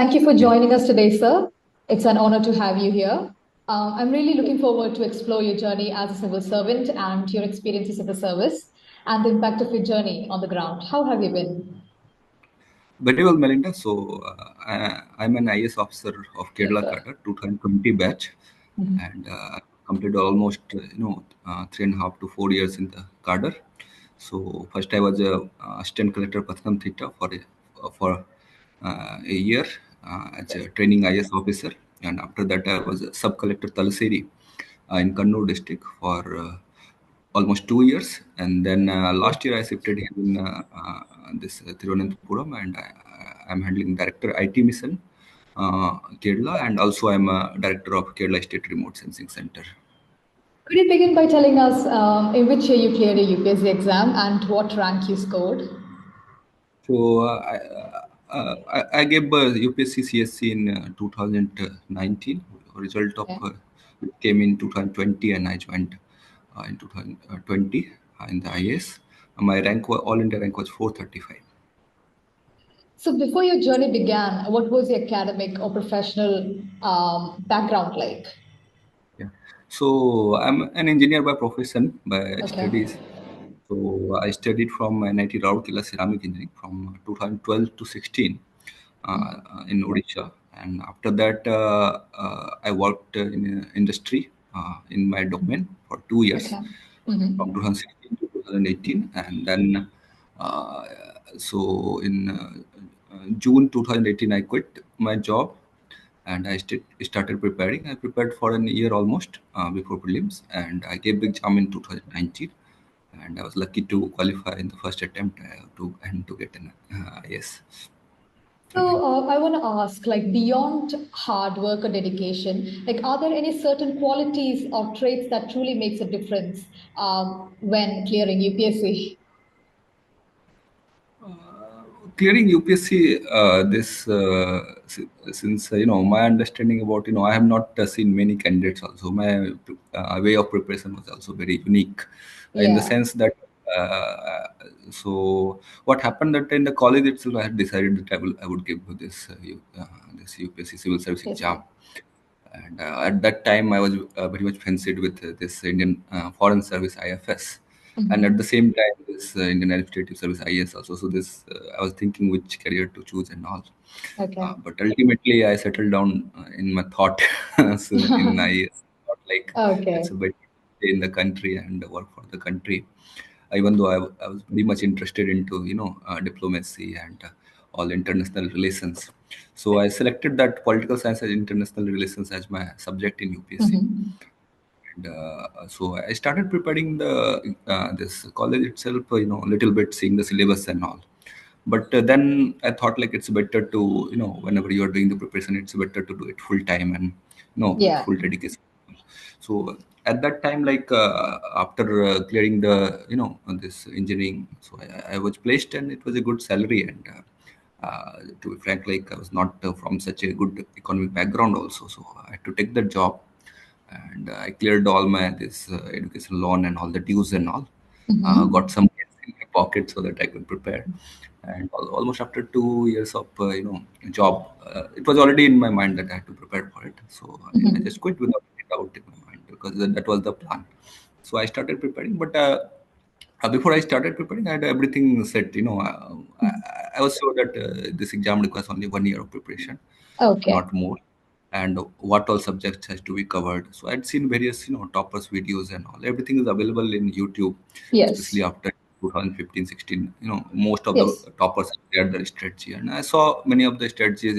Thank you for joining us today, sir. It's an honor to have you here. I'm really looking forward to explore your journey as a civil servant and your experiences in the service and the impact of your journey on the ground. How have you been? Very well, Melinda. So I'm an IAS officer of Yes, Kerala sir. cadre, 2020 batch, and completed almost 3.5 to 4 years in the cadre. So first I was a assistant collector Pathanam Theta for a year as a training IAS officer, and after that I was a sub collector Talaseri in Kannur district for almost 2 years, and then last year I shifted here in this Thiruvananthapuram, and I'm handling director IT mission Kerala, and also I'm a director of Kerala State Remote Sensing Center. Could you begin by telling us in which year you cleared a UPSC exam and what rank you scored? So I gave UPSC CSC in 2019. Result of it came in 2020, and I joined in 2020 in the IAS. My rank was all India rank was 435. So before your journey began, what was your academic or professional background like? Yeah. So I'm an engineer by profession, by Okay. studies. So I studied from NIT Rourkela ceramic engineering from 2012 to 16 in Odisha, and after that I worked in industry in my domain for 2 years, Okay. Mm-hmm. from 2016 to 2018, and then uh, so in June 2018 I quit my job, and I started preparing. I prepared for an year almost before prelims, and I gave the exam in 2019, and I was lucky to qualify in the first attempt to get an yes. So I want to ask, like beyond hard work or dedication, like are there any certain qualities or traits that truly makes a difference when clearing UPSC? Clearing UPSC, this since my understanding about I have not seen many candidates. Also, my way of preparation was also very unique, in the Yeah. sense that. Uh, so what happened that in the college itself, I had decided that I would give this UPSC Civil Service Yes, sir. exam, and at that time I was very much fancied with this Indian Foreign Service IFS, and at the same time this Indian Administrative Service IAS also. So this I was thinking which career to choose and all. Okay. But ultimately I settled down in my thought so in IAS, thought like it's Okay. a better to stay in the country and work for the country, even though I was very much interested into diplomacy and all international relations. So I selected that political science and international relations as my subject in UPSC. Mhm. And so I started preparing the this college itself, a little bit seeing the syllabus and all. But then I thought like it's better to whenever you are doing the preparation, it's better to do it full time and with Yeah. full dedication. So at that time, like after clearing the this engineering, so I was placed, and it was a good salary. And to be frank, like I was not from such a good economic background also, so I had to take the job, and I cleared all my this education loan and all the dues and all. Got Mhm. some cash in my pocket so that I could prepare. And almost after 2 years of job, it was already in my mind that I had to prepare for it. So I just Mhm. quit without a doubt in my mind, because that was the plan. So I started preparing, but before I started preparing, I had everything set. I was sure that this exam requires only 1 year of preparation, Okay. not more, and what all subjects has to be covered. So I'd seen various toppers videos and all. Everything is available in YouTube, especially Yes. after 2015, 16. Most of the Yes. toppers shared their strategy, and I saw many of the strategies.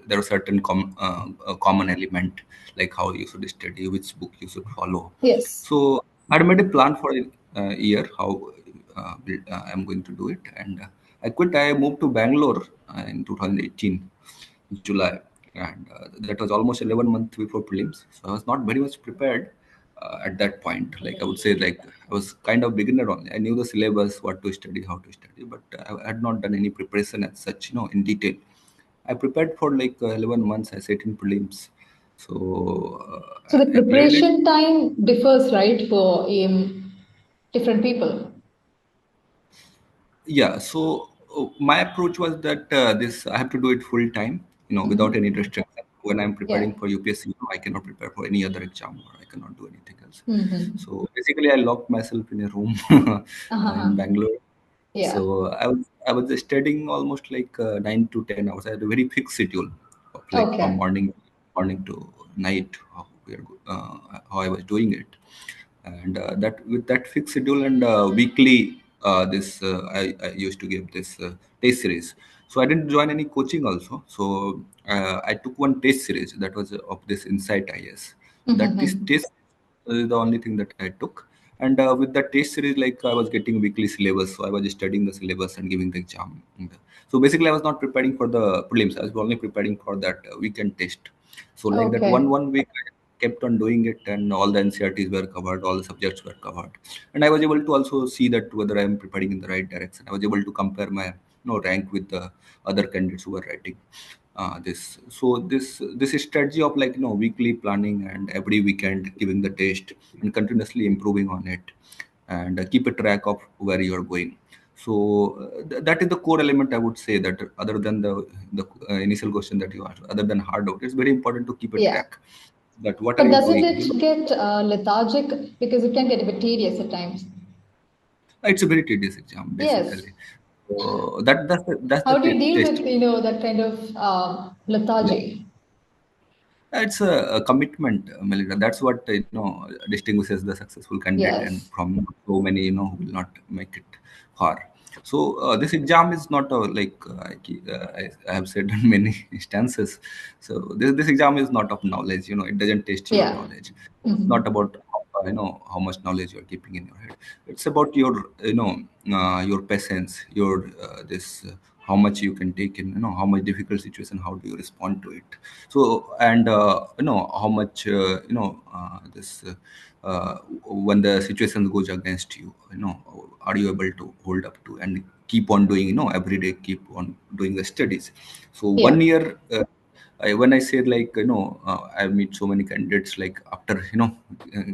There are certain common element, like how you should study, which book you should follow. Yes. So I had made a plan for a year how I'm going to do it, and I quit. I moved to Bangalore in 2018 July, and that was almost 11 months before prelims. So I was not very much prepared at that point. Like I would say, like I was kind of beginner only. I knew the syllabus, what to study, how to study, but I had not done any preparation as such, in detail. I prepared for like 11 months. I sat in prelims, so So the I cleared it. preparation time differs, right, for different people. Yeah, so my approach was that this I have to do it full time without any restriction. When I'm Yeah. preparing for UPSC, I cannot prepare for any other exam, or I cannot do anything else. Mm-hmm. So basically, I locked myself in a room in Uh-huh. Bangalore. Yeah. So I was studying almost like 9 to 10 hours. I had a very fixed schedule of like from Okay. morning to night, how I was doing it. And that with that fixed schedule and weekly, this I used to give this test series. So I didn't join any coaching also. So I took one test series that was of this Insight IAS. So that this Mm-hmm. test is the only thing that I took. And with that test series, like I was getting weekly syllabus, so I was studying the syllabus and giving the exam. And, so basically, I was not preparing for the prelims. I was only preparing for that weekend test. So like that Okay. one week, I kept on doing it, and all the NCRTs were covered, all the subjects were covered, and I was able to also see that whether I am preparing in the right direction. I was able to compare my rank with the other candidates who were writing this. So this strategy of like weekly planning and every weekend giving the test and continuously improving on it, and keep a track of where you are going. So that is the core element, I would say, that other than the initial question that you asked, other than hard out, it's very important to keep a Yeah. track that what are But you doesn't doing. it get lethargic because it can get a bit tedious at times? It's a very tedious exam Yes. basically. So that's the How do you deal test. with that kind of Yeah. lethargy? It's a commitment, Melinda. That's what distinguishes the successful candidate and Yes. from so many who will not make it far. So this exam is not like I have said in many instances. So this exam is not of knowledge. It doesn't test your Yeah. knowledge. It's Hmm. not about how much knowledge you're keeping in your head. It's about your your patience, your this how much you can take in, how much difficult situation, how do you respond to it. So and how much this when the situation goes against you, are you able to hold up to and keep on doing, every day, keep on doing the studies. So Yeah. 1 year, when I say like I meet so many candidates, like after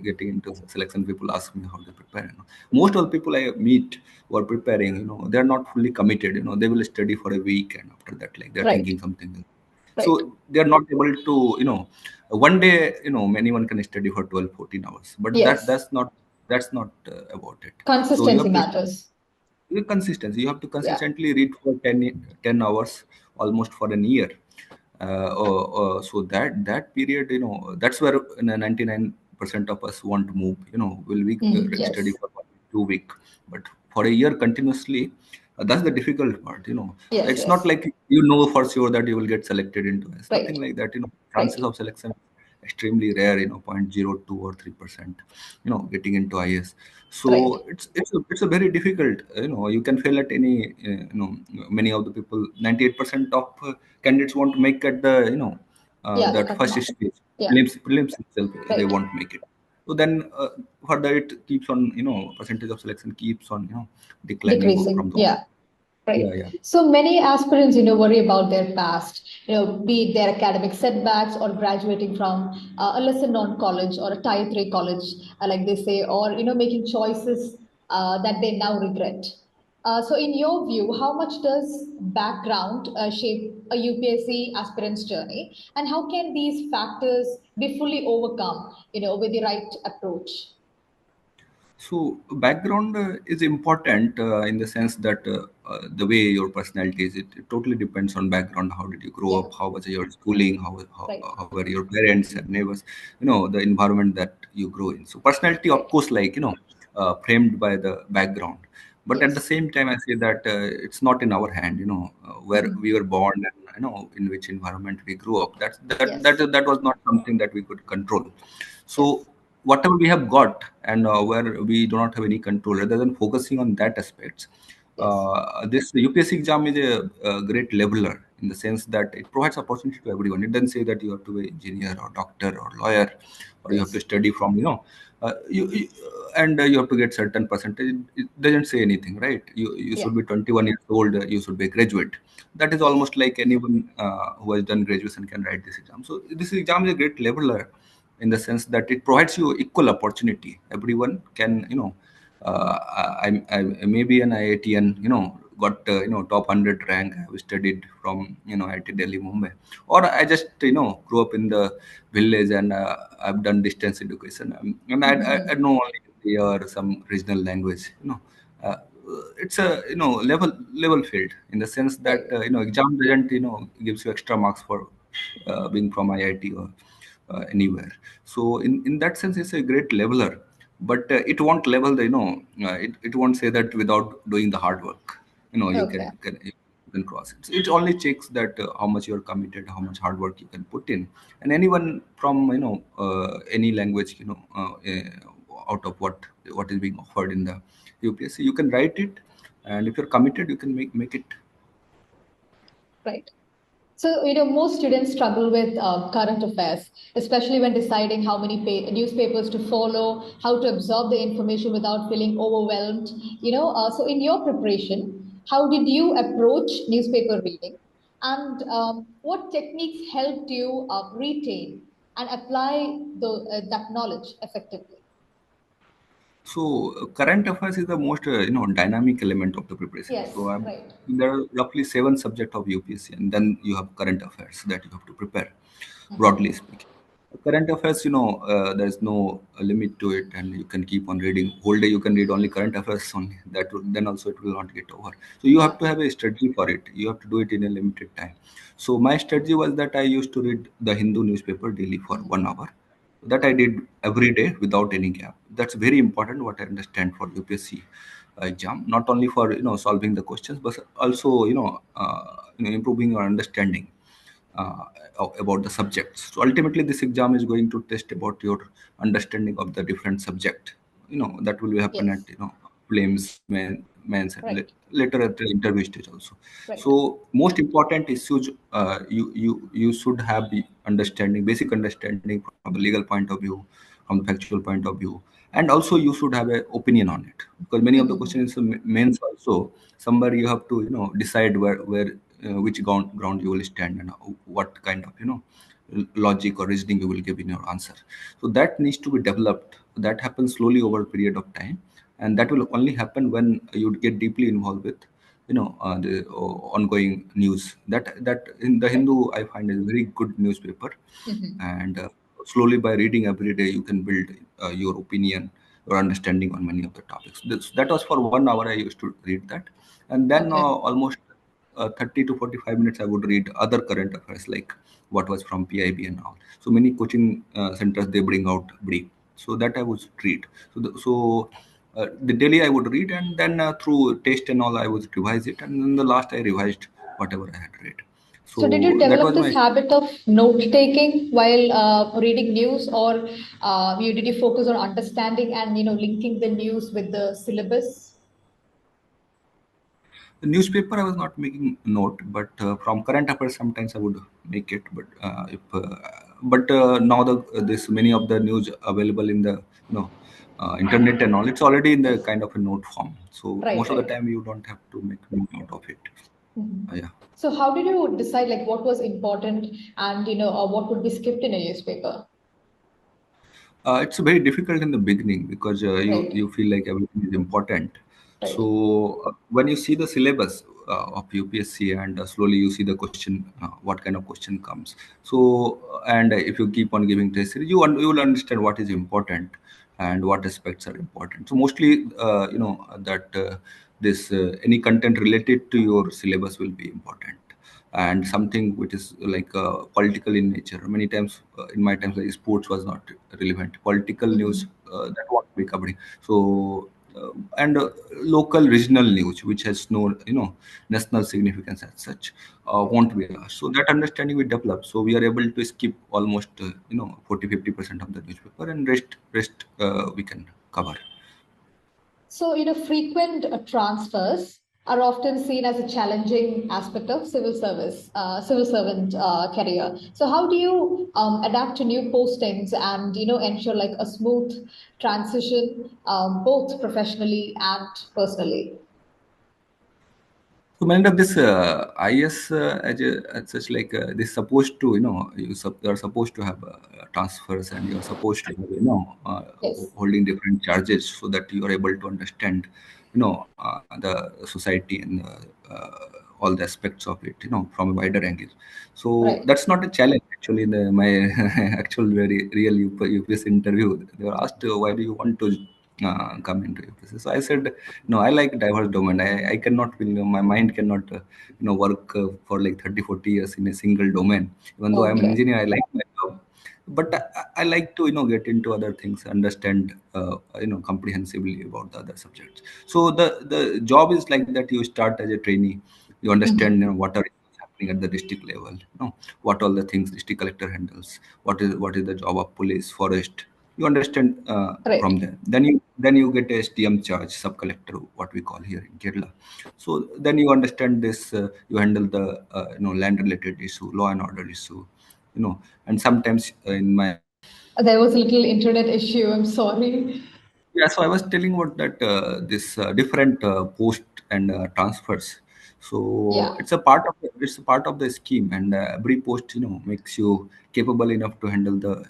getting into selection, people ask me how to prepare. Most of the people I meet who are preparing, they're not fully committed. They will study for a week, and after that, like they're Right. thinking something. Right. So they're not able to, one day, anyone can study for 12, 14 hours, but Yes. that's not about it. So you Consistency have to matters. consistency. You have to Yeah. consistently read for 10 hours almost for an year. So that period, that's where 99% of us want to move. Will we Mm, study yes. for 2 week, but for a year continuously, that's the difficult part. Yes. It's not Yes. like for sure that you will get selected into it. It's nothing Right. like that. Chances Right. of selection extremely rare. 0.02 or 3%. Getting into IS. Right. So it's a very difficult. You can fail at any. Many of the people, 98% of candidates want to make at the Yeah. The that cut first mark. stage, Yeah. prelims itself, they Right. won't make it. So then further it keeps on, percentage of selection keeps on declining from Decreasing. those. Yeah. Yeah, Right. yeah. So many aspirants, worry about their past, be it their academic setbacks or graduating from a lesser known college or a tier three college, like they say, or, making choices that they now regret. So in your view, how much does background shape a UPSC aspirant's journey, and how can these factors be fully overcome, with the right approach? So background is important in the sense that the way your personality is, it totally depends on background. How did you grow Yeah, up? How was your schooling? right. How were your parents and neighbors? The environment that you grow in. So personality, of Right. course, like framed by the background. But at the Yes. same time, I say that it's not in our hand. Where Mhm. we were born and in which environment we grew up. Yes. That was not something that we could control. Yes. So whatever we have got and where we do not have any control, rather than focusing on that aspects, Yes. this UPSC exam is a great leveler in the sense that it provides opportunity to everyone. It doesn't say that you have to be engineer or doctor or lawyer, or you have to Yes. study from and you have to get certain percentage. It doesn't say anything, right? You Yeah. should be 21 years old. You should be a graduate. That is Yes. almost like anyone who has done graduation can write this exam. So this exam is a great leveler in the sense that it provides you equal opportunity. Everyone can, I may be an IITian, got top 100 rank. I studied from IIT Delhi, Mumbai, or I just grew up in the village and I've done distance education, and I know only Hindi or some regional language. Uh, it's a level field in the sense that Right. exam doesn't gives you extra marks for being from IIT or anywhere. So in that sense, it's a great leveler, but it won't level the it won't say that without doing the hard work. Okay. You can cross it. So it only checks that how much you're committed, how much hard work you can put in, and anyone from any language out of what is being offered in the UPSC, you can write it, and if you're committed, you can make it. Right. So, most students struggle with current affairs, especially when deciding how many newspapers to follow, how to absorb the information without feeling overwhelmed. So in your preparation, how did you approach newspaper reading? And what techniques helped you retain and apply that knowledge effectively? So current affairs is the most dynamic element of the preparation. So Yes, right. there are roughly 7 subjects of UPSC, and then you have current affairs that you have to prepare. Broadly speaking, current affairs, there is no limit to it, and you can keep on reading whole day. You can read only current affairs only. Then also it will not get over. So you Yeah. have to have a strategy for it. You have to do it in a limited time. So my strategy was that I used to read the Hindu newspaper daily for 1 hour. That I did every day without any gap. That's very important. What I understand for UPSC exam, not only for solving the questions, but also improving your understanding uh, about the subjects. So ultimately, this exam is going to test about your understanding of the different subject. That will happen at Yes. prelims, mains, and Right. later at the interview stage also. Right. So most important issues you should have the understanding, basic understanding from the legal point of view, from the factual point of view, and also you should have an opinion on it, because many of the questions in mains also somewhere you have to decide where which ground you will stand, and what kind of logic or reasoning you will give in your answer. So that needs to be developed. That happens slowly over a period of time, and that will only happen when you get deeply involved with the ongoing news. That in the Right. Hindu I find is a very good newspaper, and slowly by reading every day you can build your opinion, your understanding on many of the topics. That was for 1 hour I used to read that, and then Okay. almost 30 to 45 minutes I would read other current affairs, like what was from PIB and all. So many coaching centers, they bring out brief, so that I would read. The daily I would read, and then through taste and all I would revise it, and then the last I revised whatever I had read. So, did you So that develop was this my. habit of note taking while reading news, or did you focus on understanding and linking the news with the syllabus? The newspaper I was not making note, but from current affairs sometimes I would make it. But now this many of the news available in the internet and all, it's already in the Yes. kind of a note form. So Right. most of the Right. time you don't have to make note out of it. Yeah. So, how did you decide like what was important and what would be skipped in a newspaper? It's very difficult in the beginning because Right. you feel like everything is important. So Right. when you see the syllabus of UPSC, and slowly you see the question, what kind of question comes. So and if you keep on giving test series, you will understand what is important and what aspects are important. So mostly, that this any content related to your syllabus will be important, and something which is like political in nature. Many times in my times, like sports was not relevant. Political news, that won't be covering. So and local regional news which has no national significance as such won't be asked. So that understanding we develop, so we are able to skip almost 40-50% of the newspaper, and rest we can cover. So, frequent transfers are often seen as a challenging aspect of civil servant career. So, how do you adapt to new postings and ensure like a smooth transition, both professionally and personally? So many of this IS as such like this supposed to you are supposed to have transfers, and you are supposed to have, Yes, holding different charges so that you are able to understand the society and all the aspects of it from a wider angle. So right. that's not a challenge actually. In my actual very real UPSC interview, they were asked why do you want to come into UPSC. So I said, no, I like diverse domain. I cannot, my mind cannot, work for like 30, 40 years in a single domain. Even though I'm an Okay, engineer, I like my job. But I like to, get into other things, understand, comprehensively about the other subjects. So the job is like that. You start as a trainee, you understand, what are happening at the district level, what all the things district collector handles, what is the job of police, forest. You understand right. from there. Then you get a STM charge, sub collector, what we call here in Kerala. So then you understand this. You handle the land related issue, law and order issue, and sometimes in my There was a little internet issue. I'm sorry. yeah. So I was telling about that this different post and transfers. So Yeah. it's a part of the scheme, and every post makes you capable enough to handle the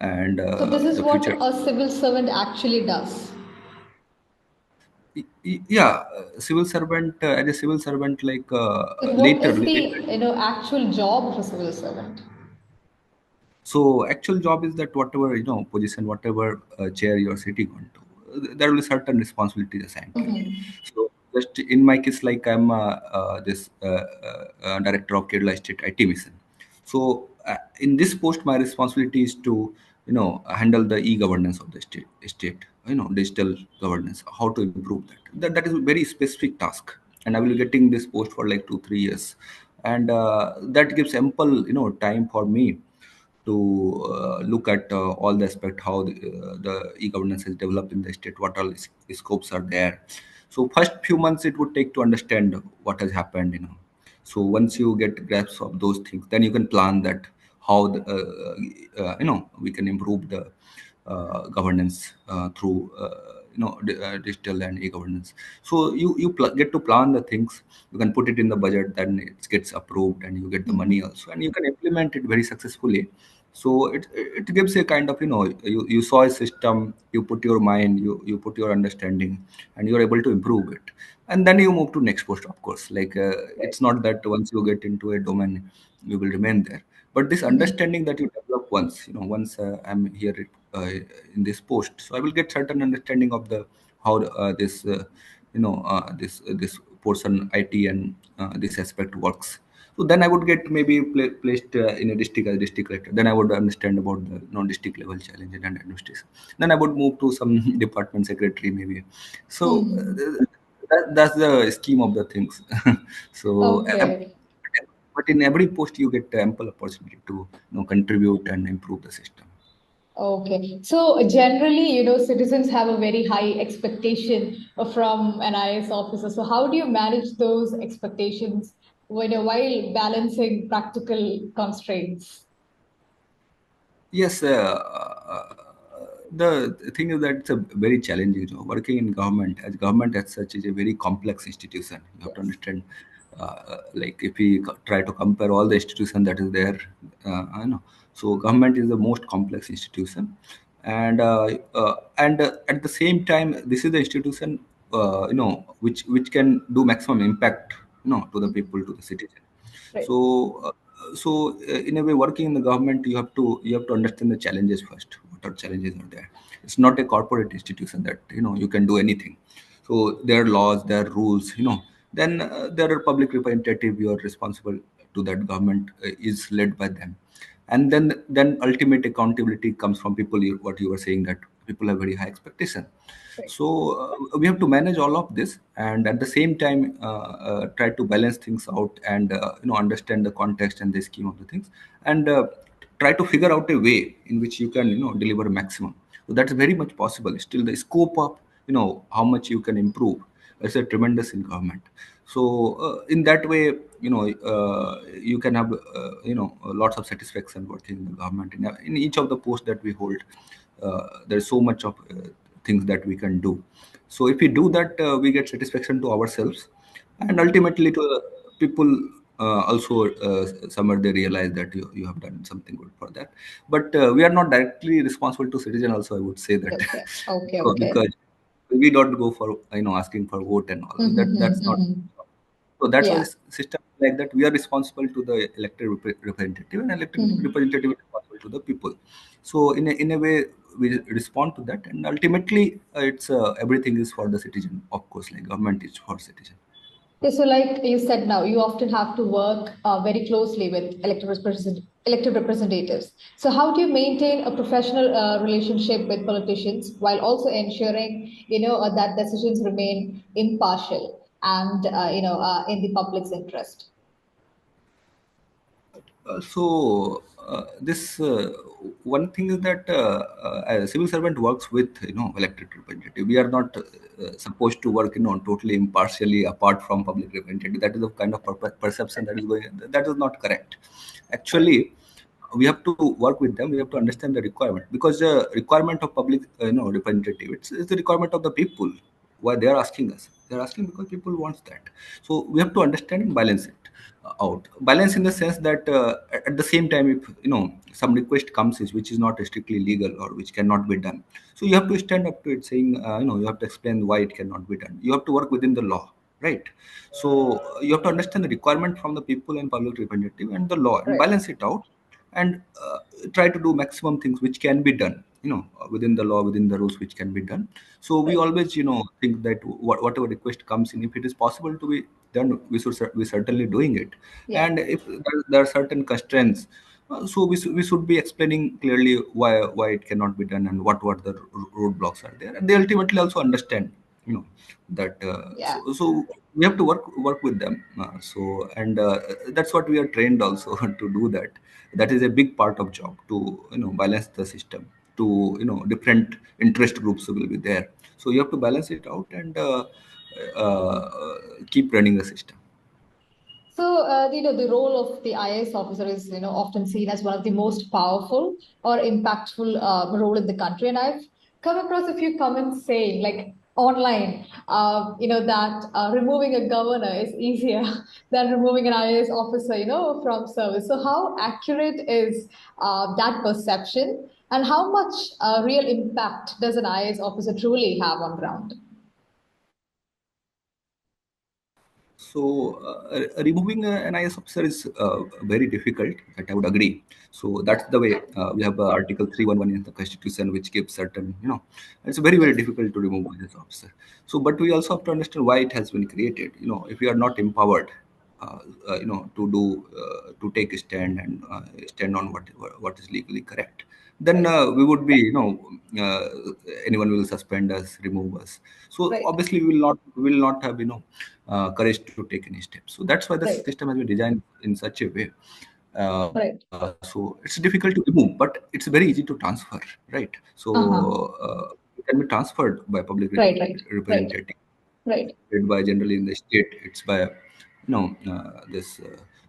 and So this is the what future. a civil servant actually does. Yeah, civil servant as a civil servant, like Like what later is the, later. actual job of a civil servant? So actual job is that whatever position, whatever chair you are sitting on to, there will be certain responsibilities assigned to you. Mhm. So just in my case, like I'm this director of Kerala State IT Mission. So in this post, my responsibility is to handle the e-governance of the state, digital governance, how to improve that. That is a very specific task, and I will be getting this post for like 2 3 years, and that gives ample time for me to look at all the aspect how the e-governance is developed in the state, what all scopes are there. So first few months it would take to understand what has happened. So once you get grasp of those things, then you can plan that how we can improve the governance through digital and e-governance. So you get to plan the things. You can put it in the budget, then it gets approved, and you get the money also, and you can implement it very successfully. So it gives a kind of you saw a system, you put your mind, you put your understanding, and you're able to improve it. And then you move to next post, of course. Like Right. it's not that once you get into a domain you will remain there, but this Mhm. understanding that you develop once I'm here uh, in this post, so I will get certain understanding of the how this this portion IT and this aspect works. So then I would get maybe placed in a district as district collector. Then I would understand about the non-district level challenge and administration. Then I would move to some department secretary maybe. So Mhm. that's the scheme of the things. So, Okay. but in every post you get ample opportunity to contribute and improve the system. Okay. So generally, citizens have a very high expectation from an IAS officer. So how do you manage those expectations while balancing practical constraints? Yes, the thing is that it's a very challenging job. Working in government, as government as such is a very complex institution. You have to Yes. understand, like if we try to compare all the institution that is there, I know. So government is the most complex institution, and at the same time, this is the institution, which can do maximum impact, to the people, to the citizen. Right. So in a way, working in the government, you have to understand the challenges first. What are challenges are there? It's not a corporate institution that you can do anything. So there are laws, there are rules. Then there are public representative. You are responsible to that government is led by them, and then ultimate accountability comes from people. What you were saying, that people have very high expectation. Right. So we have to manage all of this, and at the same time try to balance things out, and understand the context and the scheme of the things, and try to figure out a way in which you can deliver maximum. So that's very much possible. Still the scope of how much you can improve is a tremendous in government. So in that way, you can have lots of satisfaction working in the government. In each of the posts that we hold, there's so much of things that we can do. So if we do that, we get satisfaction to ourselves, and ultimately to people also somewhere they realize that you have done something good for that. But we are not directly responsible to citizen also, I would say that. Okay. Okay. So, Okay. because we don't go for asking for vote and all that, that's not. So that's why Yeah. system like that, we are responsible to the elected representative, and elected representative is responsible to the people. So in a way, we respond to that, and ultimately it's everything is for the citizen. Of course, like government is for citizen. Yeah, so like you said now, you often have to work very closely with elected representatives. So how do you maintain a professional relationship with politicians while also ensuring, that decisions remain impartial and, in the public's interest? This one thing is that a civil servant works with elected representative. We are not supposed to work totally impartially apart from public representative. That is the kind of perception that is going. That is not correct. Actually, we have to work with them. We have to understand the requirement, because the requirement of public representative, it's the requirement of the people. Why they are asking us? They are asking because people wants that. So we have to understand and balance it out. Balance in the sense that at the same time, if some request comes is which is not strictly legal or which cannot be done, so you have to stand up to it, saying you have to explain why it cannot be done. You have to work within the law, right? So you have to understand the requirement from the people and public representative and the law, and Right. balance it out, and try to do maximum things which can be done, within the law, within the rules, which can be done. So we Right. always think that whatever request comes in, if it is possible to be done, we certainly doing it. Yeah. And if there are certain constraints, so we should be explaining clearly why it cannot be done, and what the roadblocks are there, and they ultimately also understand that Yeah. so we have to work with them. So and That's what we are trained also to do that. That is a big part of job, to balance the system, to different interest groups will be there. So you have to balance it out, and keep running the system. So, the role of the IAS officer is, often seen as one of the most powerful or impactful role in the country. And I've come across a few comments saying, like online, that removing a governor is easier than removing an IAS officer, from service. So, how accurate is that perception, and how much real impact does an IAS officer truly have on ground? So, removing an IS officer is very difficult, that I would agree. So, that's Yeah. the way we have Article 311 in the Constitution, which gives certain, it's very, very Yes. difficult to remove an IS officer. So, but we also have to understand why it has been created. If we are not empowered, to take a stand and stand on what is legally correct, then Right. we would be, uh, anyone will suspend us, remove us. So Right. obviously we will not have courage to take any steps. So that's why the Right. system has been designed in such a way. Right. So it's difficult to remove, but it's very easy to transfer, right? Uh-huh. So it can be transferred by public Right. Right. Right. representative, Right. led by generally in the state. It's by this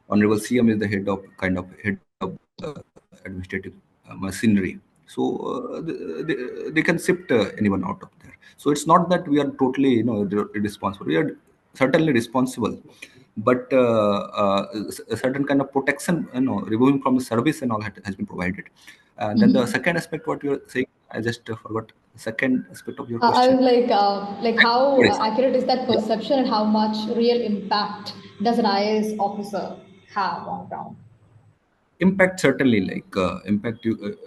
honorable CM is the head of administrative machinery. So they can shift anyone out of there. So it's not that we are totally irresponsible. We are certainly responsible, but a certain kind of protection, removing from the service and all has been provided. And then the Mhm. second aspect, what you are saying, I just forgot the second aspect of your I question. was like how Sorry. accurate is that Yeah. perception, and how much real impact does an IAS officer have on ground? Impact, certainly, like impact, you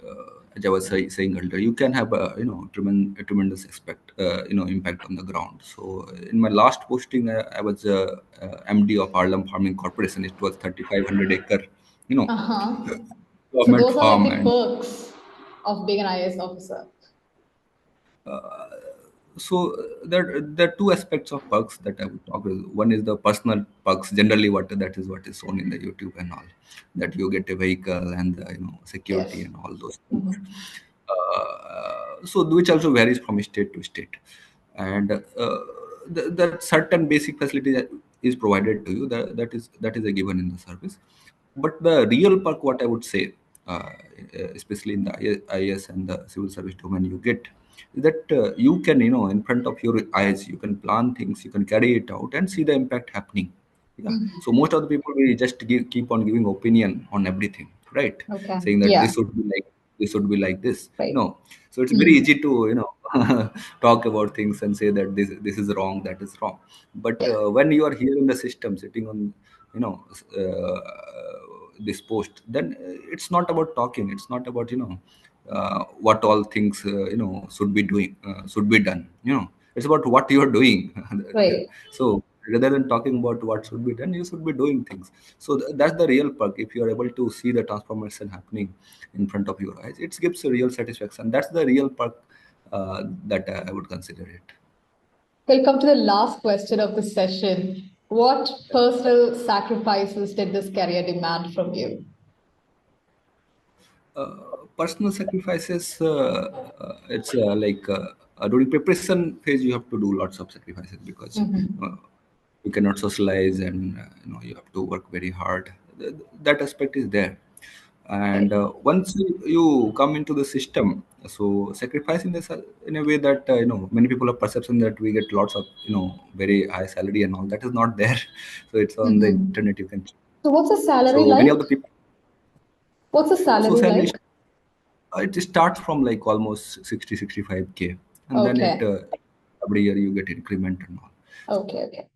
as I was saying earlier, you can have a tremendous impact on the ground. So in my last posting, I was MD of Harlem Farming Corporation. It was 3,500 acre you know Uh-huh. So government those are like farm. the And perks of being an IAS officer. so there are two aspects of perks that I would talk about. One is the personal perks, generally what is shown in the YouTube and all, that you get a vehicle and security Yes. and all those things. Mhm. So which also varies from state to state, and the certain basic facility that is provided to you, that is a given in the service. But the real perk, what I would say, especially in the IAS and the civil service domain, you get that you can, in front of your eyes, you can plan things, you can carry it out and see the impact happening. Yeah. So most of the people will just keep on giving opinion on everything, right? Okay. Saying that Yeah. this should be like this, should be like this. Right. So it's very easy to talk about things and say that this is wrong, that is wrong. But Yeah. when you are here in the system, sitting on you know this post, then it's not about talking. It's not about what all things should be doing, should be done. It's about what you are doing. Right. So rather than talking about what should be done, you should be doing things. So that's the real perk. If you are able to see the transformation happening in front of your eyes, it gives a real satisfaction. That's the real perk that I would consider it. We'll come to the last question of the session. What personal sacrifices did this career demand from you? Personal sacrifices, it's like during preparation phase you have to do lots of sacrifices, because Mm-hmm. uh, you cannot socialize, and you have to work very hard. That aspect is there. And Right. once you come into the system, so sacrificing this in a way that many people have perception that we get lots of very high salary and all, that is not there. So it's on the Mm-hmm. internet, you can check. So what's the salary So many of like? the people, What's the so salary salary, like? it starts from like almost 60-65K, and then it Okay. every year you get increment and all. Okay. Okay.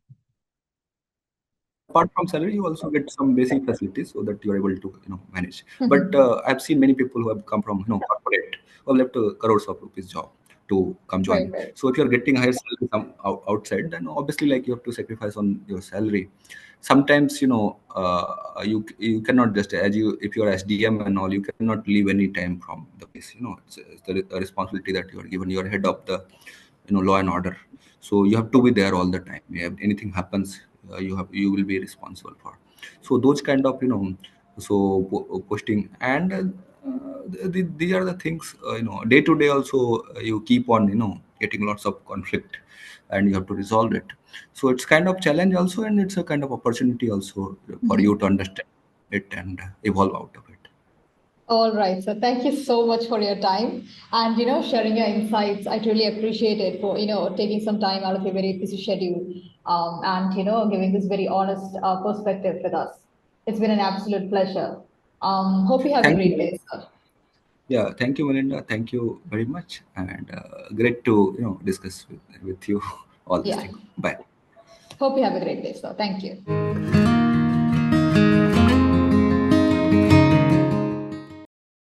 Apart from salary, you also get some basic facilities so that you are able to manage. But Mm-hmm. I've seen many people who have come from corporate, who have left crores of rupees job to come join. Right. Right. So if you're getting higher salary outside, then obviously like you have to sacrifice on your salary. Sometimes you cannot just, as you, if you're SDM and all, you cannot leave any time from the place. It's the responsibility that you are given. You are head of the law and order, so you have to be there all the time. If anything happens, you will be responsible for. So those kind of posting, and these are the things, day to day also, you keep on getting lots of conflict, and you have to resolve it. So it's kind of challenge also, and it's a kind of opportunity also for you Mm-hmm. to understand it and evolve out of it. All right. So thank you so much for your time and sharing your insights. I truly appreciate it for taking some time out of your very busy schedule and giving this very honest perspective with us. It's been an absolute pleasure. Hope you have a Thank great you. day, sir. Yeah, thank you, Melinda. Thank you very much, and great to discuss with you all these Yeah. things. Bye. Hope you have a great day, sir. Thank you.